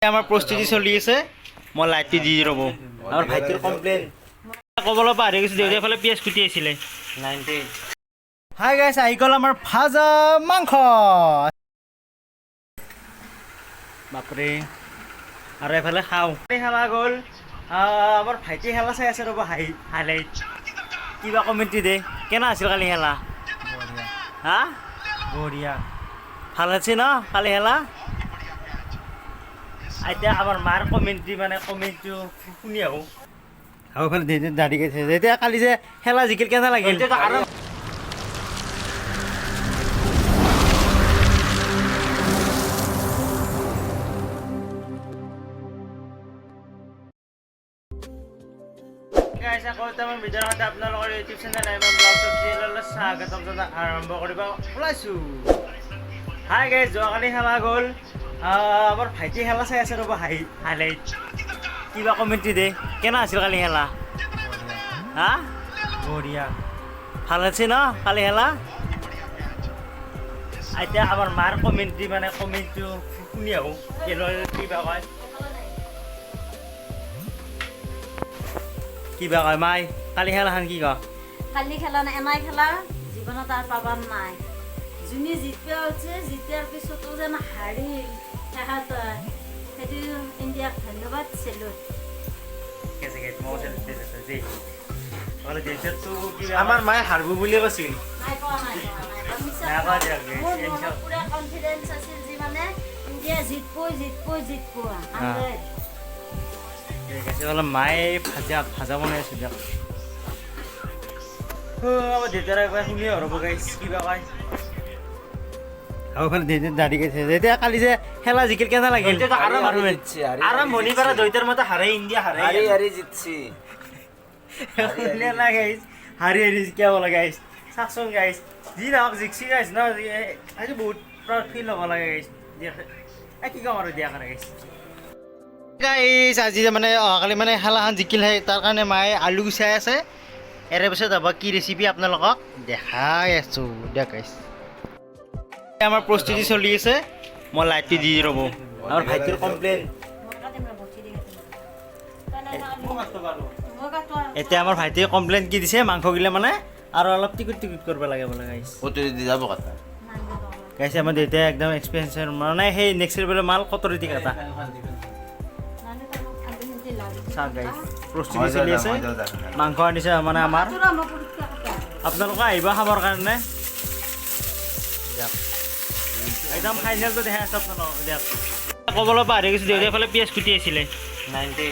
আমাৰ প্ৰস্তুতি চলি আছে মই লাইটটো দি ৰব আমাৰ ভাইটিৰ কমপ্লেইন কবলৈ পাহৰি গৈছে দেউতাই ফালে পিয়াজ কুটি আছিলে 90 হাই গাইস আহি গ'ল আমাৰ ভাজা মাংস বাপৰে আৰু এফালে খাওঁ খেলা গ'ল আমাৰ ভাইটি খেলা চাই আছে ৰ'ব হাইলাইট কিবা কমেণ্ট্ৰি দে কেনে আছিল কালি খেলা হা বঢ়িয়া ভাল আছে ন কালি খেলা এতিয়া আমাৰ মাৰ কমেণ্ট্ৰি মানে কমেণ্টটো শুনি আহোঁ আৰু এইফালে দাঢ়ি গৈছে এতিয়া কালি যে খেলা জিকিল কেনে লাগিল ভিডিঅ'ৰ সৈতে আপোনালোকৰ ইউটিউব চেনেল স্বাগতম জনাই আৰম্ভ কৰিব ওলাইছোঁ হাই গাইজ যোৱাকালি খেলা গ'ল আমাৰ ভাইটি খেলা চাই আছে ৰ'ব হাইলাইট কিবা কমেণ্ট্ৰি দে কেনে আছিল কালি খেলা হা বঢ়িয়া ভাল আছে ন কালি খেলা এতিয়া আমাৰ মাৰ কমেণ্ট্ৰি মানে কমেণ্টটো শুনি আহোঁ কিবা কয় কিবা কয় মাই কালি খেলাখন কি কয় কালি খেলা নাই এনাই খেলা জীৱনত আৰু পাবাৰ নাই যোনে জিতোৱা হৈছে জিতাৰ পিছতো যেন হাৰিল সিহঁতৰ সেইটো ইণ্ডিয়াক ধন্যবাদ চেলুট আমাৰ মায়ে হাৰিব বুলিয়ে কৈছিল পুৰা কনফিডেঞ্চ আছিল যি মানে ইণ্ডিয়া জিতব মায়ে ভাজা বনাই আছে দিয়ক দেউতাৰ একবাৰ শুনি ৰ'ব গাইছ কিবা কয় আৰু এইফালে দাঢ়ি গৈছে এতিয়া কালি যে খেলা জিকিল কেনে লাগিল আৰম্ভণিৰ পৰা দৈতাৰ মতে হাৰে ইণ্ডিয়া হাৰি জিতছি না গাইছ হাৰি জিকিব লাগে গাইছ চাওকচোন গাইছ যি নহওক জিকছি গাইছ ন আজি বহুত প্ৰাউড ফিল হ'ব লাগে গাইছ কি ক'ম আৰু দিয়া কাৰণে গাইছ গাইছ আজি মানে অহাকালি মানে খেলাখন জিকিলহে তাৰ কাৰণে মায়ে আলু গুচাই আছে ইয়াৰ পিছত হ'ব কি ৰেচিপি আপোনালোকক দেখাই আছোঁ দিয়ক গাইছ আমাৰ প্ৰস্তুতি চলি আছে মই লাইটটো দি ৰ'ব আমাৰ ভাইটিৰ কমপ্লেইন এতিয়া আমাৰ ভাইটিয়ে কমপ্লেইন কি দিছে মাংস গিলে মানে আৰু অলপ টিকুট কৰিব লাগে বোলে গাইছ দি যাব কথা গাইছে আমাৰ দেউতাই একদম এক্সপেৰিয়েঞ্চৰ মানে সেই নেক্সট লেভেলৰ মাল কটৰি দি কাটা চাওক গাইছ প্ৰস্তুতি চলি আছে মাংস আনিছে মানে আমাৰ আপোনালোকে আহিব খাবৰ কাৰণে একদম ফাইনেলটো দেখাই আছোঁ আপোনালোকক দিয়ক ক'বলৈ পাহৰি গৈছোঁ দেউতাই ফালে পিয়াজ কুটি আছিলে 90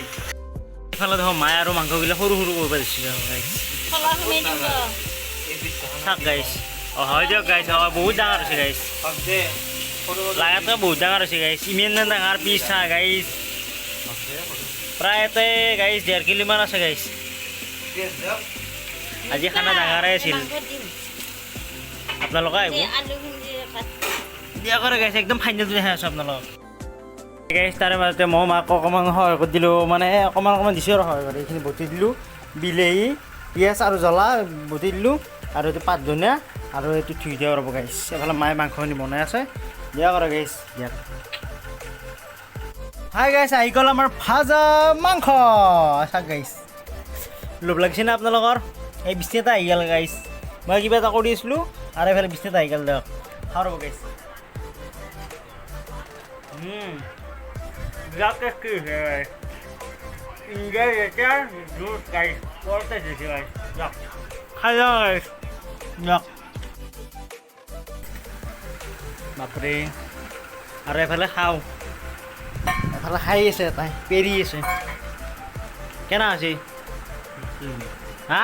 এইফালে দেখোন মায়ে আৰু মাংসবিলাক সৰু কৰিব দিছিলে চাওক গাইছ হয় দিয়ক গাইছ বহুত ডাঙৰ হৈছে গাইছ লাগাতকৈ বহুত ডাঙৰ হৈছে গাইছ ইমান ডাঙৰ পিচ চাহ গাইছ প্ৰায় ইয়াতে গাইছ 1.5 কিলোমান আছে গাইছ আজি খানা ডাঙৰেই আছিল আপোনালোকে আহিব দিয়া কৰে গাইছ একদম ফাইনেলটো দেখাই আছোঁ আপোনালোকক গাইছ তাৰে মাজতে মই মাক অকণমান সহায় কৰি দিলোঁ মানে অকণমান দিছোঁ আৰু সহায় কৰি এইখিনি বটি দিলোঁ বিলাহী পিঁয়াজ আৰু জ্বলা বটি দিলোঁ আৰু এইটো পাত ধনিয়া আৰু এইটো ধুই দিয়া ৰ'ব গাইছ এইফালে মায়ে মাংসখিনি বনাই আছে দিয়া কৰে গাইছ দিয়ক হাই গাইছ আহি গ'ল আমাৰ ভাজা মাংস চাওক গাইছ লোভ লাগিছে নে আপোনালোকৰ এই বিচনা এটা আহি গ'ল গাইছ মই কিবা এটা কৰি আছিলোঁ আৰু এইফালে বিচনা এটা আহি গ'ল দিয়ক খাওঁ ৰ'ব গাইছ বিৰাট টেষ্টি হৈছে গাইছ ইণ্ডিয়াৰ এতিয়া জুচ গাইছ বৰ টেষ্টি হৈছে গাইছ দিয়ক খাই যাওঁ গাইছ দিয়ক বাপৰে আৰু এইফালে খাওঁ এফালে খাই আছে তাই পেৰি আছে কেনে আছে হা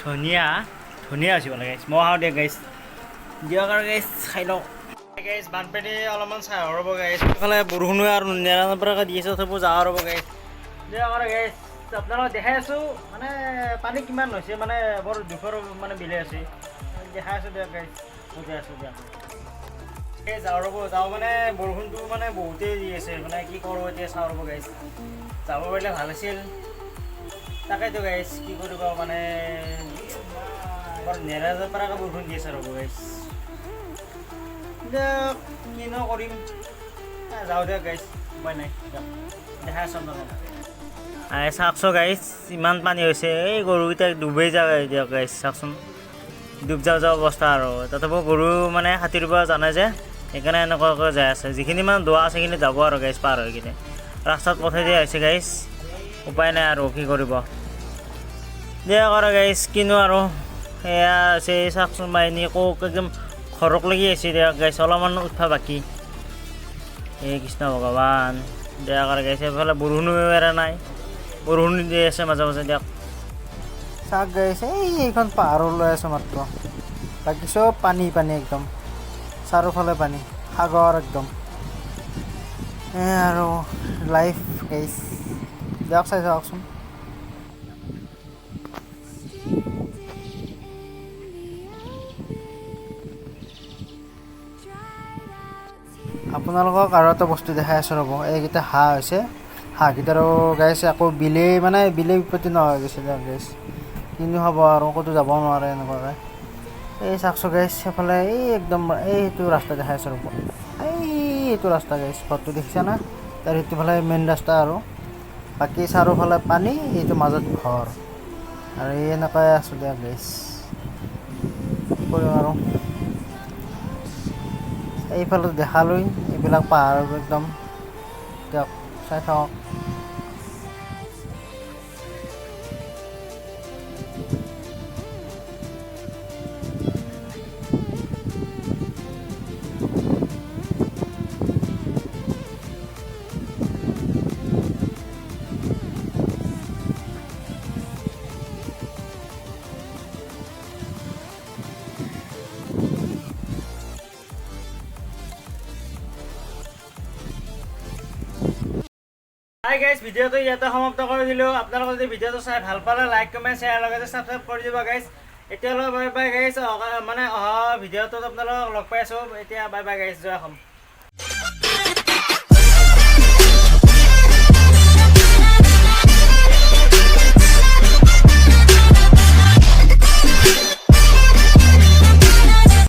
ধুনীয়া ধুনীয়া আছে বোলে গাইছ মই খাওঁ দিয়ক গাইছ দিয়ক আৰু গাইছ খাই লওঁ গাইছ বানপানী অলপমান চাই ৰ'ব গাইছ এইফালে বৰষুণো আৰু নেৰানৰ পৰা দি আছে তথাপিও যাওঁ ৰ'ব গাইছ দিয়ক আৰু গাইছ আপোনালোকক দেখাই আছোঁ মানে পানী কিমান হৈছে মানে বৰ দুখৰ মানে বিলাই আছে দেখাই আছোঁ দিয়ক গাইছ বুজাই আছোঁ দিয়ক যাওঁ ৰ'ব যাওঁ মানে বৰষুণটো মানে বহুতেই দি আছে মানে কি কৰোঁ এতিয়া চাওঁ ৰ'ব গাইছ যাব পাৰিলে ভাল আছিল তাকেতো গাইছ কি কৰিব মানে বৰ নেৰাজৰ পৰা বৰষুণ দি আছে ৰ'ব গাইছ কিনো কৰিম যাওঁ দিয়ক গাইছ উপায় নাই দেখাই আছোঁ চাওকচোন গাইছ ইমান পানী হৈছে এই গৰুকেইটা ডুবেই যায় দিয়ক গাইছ চাওকচোন ডুব যাওঁ যাওঁ অৱস্থা আৰু তথাপিও গৰু মানে সাঁতুৰিব জানে যে সেইকাৰণে এনেকুৱাকৈ যাই আছে যিখিনি মানে দোৱা আছে সেইখিনি যাব আৰু গাইছ পাৰ হৈ কিনে ৰাস্তাত পঠাই দিয়া হৈছে গাইছ উপায় নাই আৰু কি কৰিব দিয়া কৰা গাইছ কিনো আৰু সেয়া আছে চাওকচোন বাহিনী কোক একদম ঘৰক লাগি আহিছে দিয়ক গাইছ অলপমান উঠা বাকী এই কৃষ্ণ ভগৱান দিয়া কৰা গাইছে এইফালে বৰষুণো এৰা নাই বৰষুণ দি আছে মাজে মাজে দিয়ক চাওক গাইছে এইখন পাহাৰলৈ আছে মাত্ৰ বাকী চব পানী পানী একদম চাৰিওফালে পানী সাগৰ একদম আৰু লাইফ গাইছ দিয়ক চাই চাওকচোন আপোনালোকক আৰু এটা বস্তু দেখাই আছোঁ ৰ'ব এইকেইটা হাঁহ হৈছে হাঁহকেইটাৰো গাইছে আকৌ বিলেই বিপত্তি নহয় গৈছে গাইছ কিনো হ'ব আৰু ক'তো যাব নোৱাৰে এনেকুৱাকৈ এই চাওকচোন গাইছ সেইফালে এই একদম এইটো ৰাস্তা দেখাই আছোঁ ৰ'ব এইটো ৰাস্তা গাইছ ঘৰটো দেখিছা না তাৰ সেইটোফালে মেইন ৰাস্তা আৰু বাকী চাৰিওফালে পানী এইটো মাজত ঘৰ আৰু এই এনেকুৱাই আছোঁ দিয়া গাইছ কি কৰিম আৰু এইফালে দেখালৈ এইবিলাক পাহাৰ একদম দিয়ক চাই থাকক হাই গাইজ ভিডিঅ'টো ইয়াতে সমাপ্ত কৰি দিলোঁ আপোনালোকে যদি ভিডিঅ'টো চাই ভাল পালে লাইক কমেণ্ট শ্বেয়াৰ লগতে ছাবস্ক্ৰাইব কৰি দিব গাইজ এতিয়ালৈ বাই বাই গাইজ মানে অহা ভিডিঅ'টোত আপোনালোকক লগ পাই আছোঁ এতিয়া বাই বাই গাইজ জয় অসম